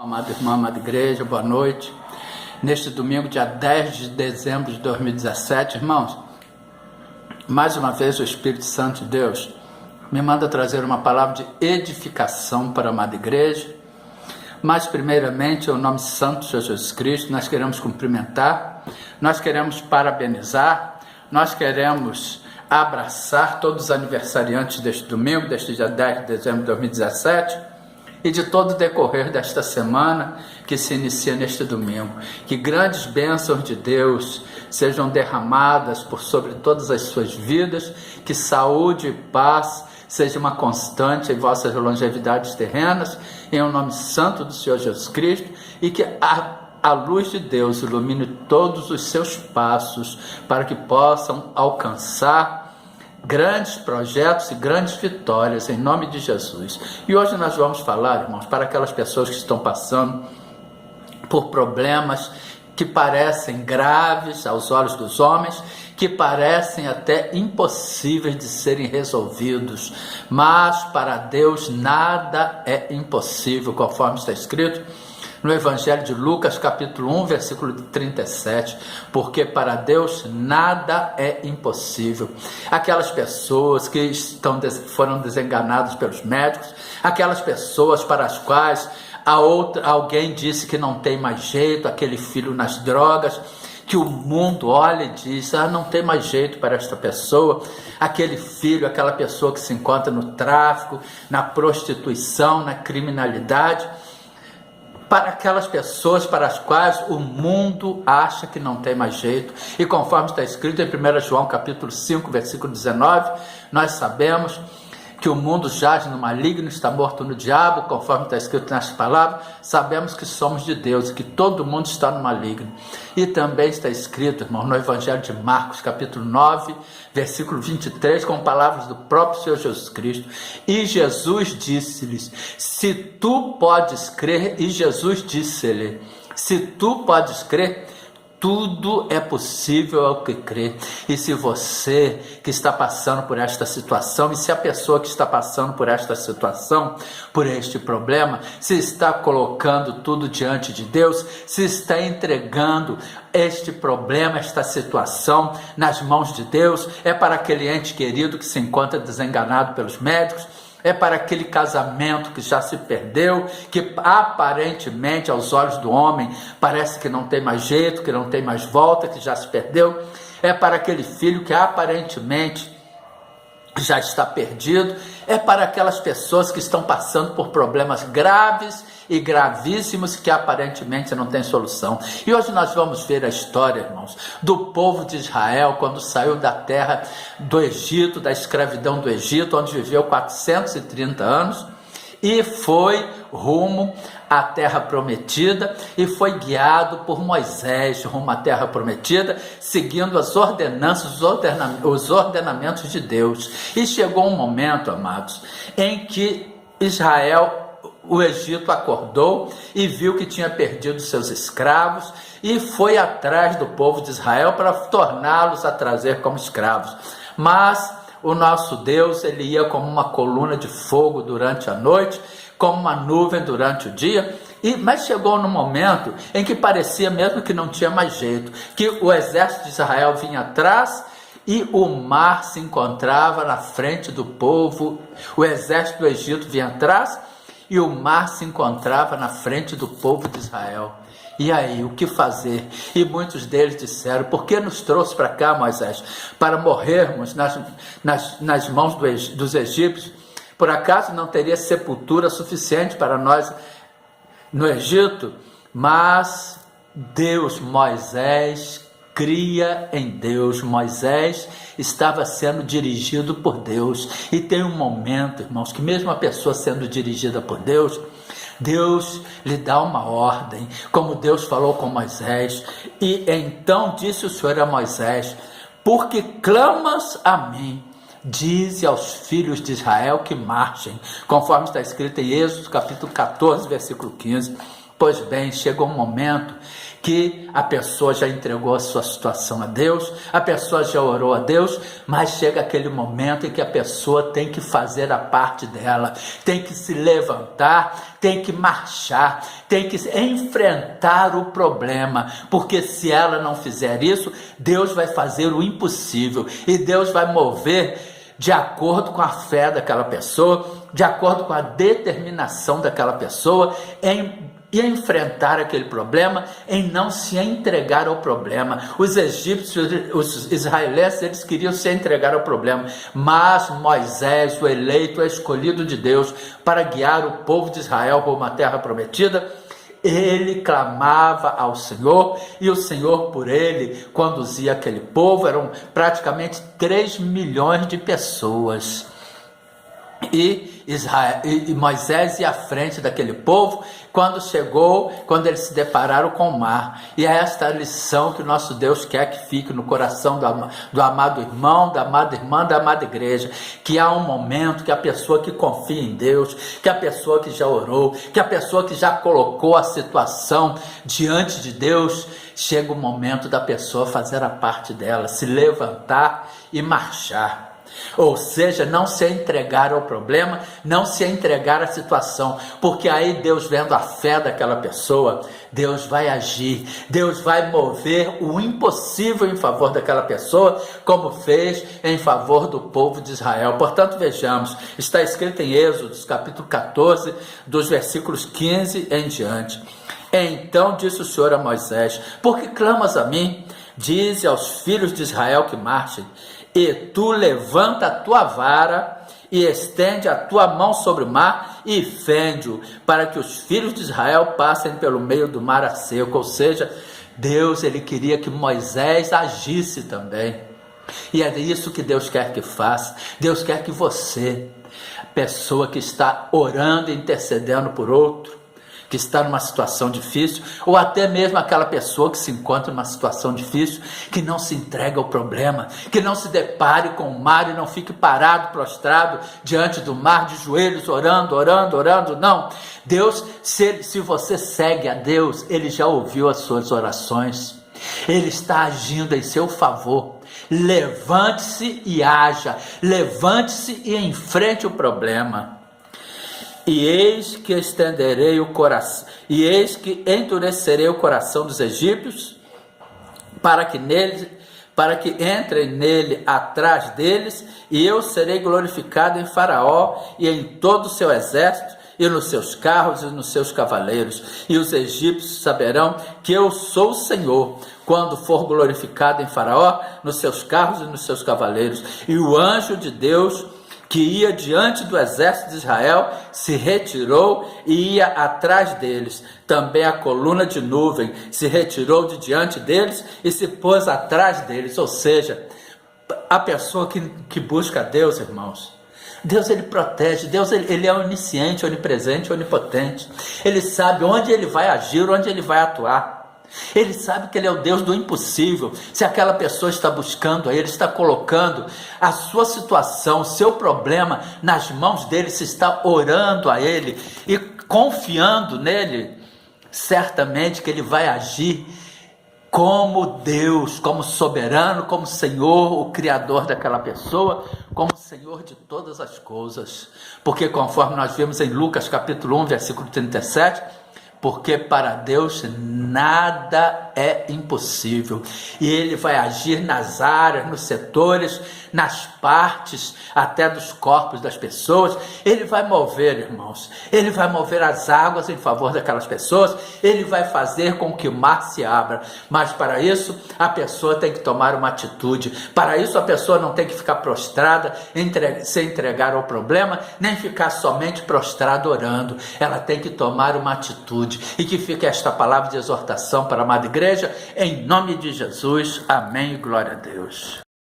Amado irmão, amada igreja, boa noite. Neste domingo, dia 10 de dezembro de 2017, irmãos, mais uma vez o Espírito Santo de Deus me manda trazer uma palavra de edificação para a amada igreja. Mas primeiramente, em nome santo de Jesus Cristo, nós queremos cumprimentar, nós queremos parabenizar, nós queremos abraçar todos os aniversariantes deste domingo, deste dia 10 de dezembro de 2017, e de todo o decorrer desta semana que se inicia neste domingo. Que grandes bênçãos de Deus sejam derramadas por sobre todas as suas vidas, que saúde e paz seja uma constante em vossas longevidades terrenas, em o nome santo do Senhor Jesus Cristo, e que a luz de Deus ilumine todos os seus passos, para que possam alcançar grandes projetos e grandes vitórias, em nome de Jesus. E hoje nós vamos falar, irmãos, para aquelas pessoas que estão passando por problemas que parecem graves aos olhos dos homens, que parecem até impossíveis de serem resolvidos, mas para Deus nada é impossível, conforme está escrito no Evangelho de Lucas, capítulo 1, versículo 37, porque para Deus nada é impossível. Aquelas pessoas que foram desenganadas pelos médicos, aquelas pessoas para as quais alguém disse que não tem mais jeito, aquele filho nas drogas, que o mundo olha e diz, não tem mais jeito para esta pessoa, aquele filho, aquela pessoa que se encontra no tráfico, na prostituição, na criminalidade, para aquelas pessoas para as quais o mundo acha que não tem mais jeito. E conforme está escrito em 1 João capítulo 5, versículo 19, nós sabemos que o mundo jaz no maligno, está morto no diabo, conforme está escrito nesta palavra. Sabemos que somos de Deus e que todo mundo está no maligno. E também está escrito, irmão, no Evangelho de Marcos, capítulo 9, versículo 23, com palavras do próprio Senhor Jesus Cristo. E Jesus disse-lhes, se tu podes crer, e Jesus disse-lhe, se tu podes crer, tudo é possível ao que crê. E se você que está passando por esta situação, e se a pessoa que está passando por esta situação, por este problema, se está colocando tudo diante de Deus, se está entregando este problema, esta situação nas mãos de Deus, é para aquele ente querido que se encontra desenganado pelos médicos, é para aquele casamento que já se perdeu, que aparentemente aos olhos do homem parece que não tem mais jeito, que não tem mais volta, que já se perdeu. É para aquele filho que aparentemente já está perdido. É para aquelas pessoas que estão passando por problemas graves e gravíssimos que aparentemente não tem solução. E hoje nós vamos ver a história, irmãos, do povo de Israel quando saiu da terra do Egito, da escravidão do Egito, onde viveu 430 anos, e foi rumo à terra prometida, e foi guiado por Moisés rumo à terra prometida, seguindo as ordenanças, os ordenamentos de Deus. E chegou um momento, amados, em que o Egito acordou e viu que tinha perdido seus escravos e foi atrás do povo de Israel para torná-los a trazer como escravos. Mas o nosso Deus, ele ia como uma coluna de fogo durante a noite, como uma nuvem durante o dia, mas chegou no momento em que parecia mesmo que não tinha mais jeito, que o exército de Israel vinha atrás e o mar se encontrava na frente do povo, o exército do Egito vinha atrás e o mar se encontrava na frente do povo de Israel. E aí, o que fazer? E muitos deles disseram, por que nos trouxe para cá, Moisés? Para morrermos nas mãos dos egípcios? Por acaso não teria sepultura suficiente para nós no Egito? Mas Deus, Moisés, cria em Deus. Moisés estava sendo dirigido por Deus. E tem um momento, irmãos, que mesmo a pessoa sendo dirigida por Deus, Deus lhe dá uma ordem, como Deus falou com Moisés. E então disse o Senhor a Moisés, porque clamas a mim, dize aos filhos de Israel que marchem, conforme está escrito em Êxodo capítulo 14, versículo 15. Pois bem, chega um momento que a pessoa já entregou a sua situação a Deus, a pessoa já orou a Deus, mas chega aquele momento em que a pessoa tem que fazer a parte dela, tem que se levantar, tem que marchar, tem que enfrentar o problema, porque se ela não fizer isso, Deus vai fazer o impossível, e Deus vai mover de acordo com a fé daquela pessoa, de acordo com a determinação daquela pessoa e enfrentar aquele problema, em não se entregar ao problema. Os egípcios, os israelenses, eles queriam se entregar ao problema, mas Moisés, o eleito, o escolhido de Deus, para guiar o povo de Israel rumo uma terra prometida, ele clamava ao Senhor, e o Senhor por ele conduzia aquele povo. Eram praticamente 3 milhões de pessoas, e Moisés ia à frente daquele povo. Quando eles se depararam com o mar, e é esta a lição que o nosso Deus quer que fique no coração do amado irmão, da amada irmã, da amada igreja, que há um momento que a pessoa que confia em Deus, que a pessoa que já orou, que a pessoa que já colocou a situação diante de Deus, chega o momento da pessoa fazer a parte dela, se levantar e marchar. Ou seja, não se entregar ao problema, não se entregar à situação, porque aí Deus, vendo a fé daquela pessoa, Deus vai agir, Deus vai mover o impossível em favor daquela pessoa, como fez em favor do povo de Israel. Portanto, vejamos, está escrito em Êxodo, capítulo 14, dos versículos 15 em diante. Então disse o Senhor a Moisés: por que clamas a mim? Dize aos filhos de Israel que marchem. E tu levanta a tua vara e estende a tua mão sobre o mar e fende-o, para que os filhos de Israel passem pelo meio do mar a seco. Ou seja, Deus, ele queria que Moisés agisse também. E é isso que Deus quer que faça. Deus quer que você, pessoa que está orando e intercedendo por outro, que está numa situação difícil, ou até mesmo aquela pessoa que se encontra numa situação difícil, que não se entrega ao problema, que não se depare com o mar e não fique parado, prostrado diante do mar, de joelhos, orando, não. Deus, se você segue a Deus, Ele já ouviu as suas orações, Ele está agindo em seu favor. Levante-se e haja, levante-se e enfrente o problema. E eis que estenderei o coração, e eis que endurecerei o coração dos egípcios, para que entrem nele atrás deles, e eu serei glorificado em Faraó e em todo o seu exército, e nos seus carros e nos seus cavaleiros, e os egípcios saberão que eu sou o Senhor, quando for glorificado em Faraó, nos seus carros e nos seus cavaleiros. E o anjo de Deus, que ia diante do exército de Israel, se retirou e ia atrás deles. Também a coluna de nuvem se retirou de diante deles e se pôs atrás deles. Ou seja, a pessoa que busca a Deus, irmãos, Deus, ele protege. Deus, ele é onisciente, onipresente, onipotente. Ele sabe onde ele vai agir, onde ele vai atuar. Ele sabe que Ele é o Deus do impossível. Se aquela pessoa está buscando a Ele, está colocando a sua situação, o seu problema nas mãos dEle, se está orando a Ele e confiando nele, certamente que Ele vai agir como Deus, como soberano, como Senhor, o Criador daquela pessoa, como Senhor de todas as coisas. Porque conforme nós vimos em Lucas capítulo 1, versículo 37, porque para Deus nada é impossível, e Ele vai agir nas áreas, nos setores, nas partes, até dos corpos das pessoas. Ele vai mover, irmãos, Ele vai mover as águas em favor daquelas pessoas, Ele vai fazer com que o mar se abra, mas para isso a pessoa tem que tomar uma atitude. Para isso a pessoa não tem que ficar prostrada, se entregar ao problema, nem ficar somente prostrada orando. Ela tem que tomar uma atitude. E que fique esta palavra de exortação para a amada igreja, em nome de Jesus, amém e glória a Deus.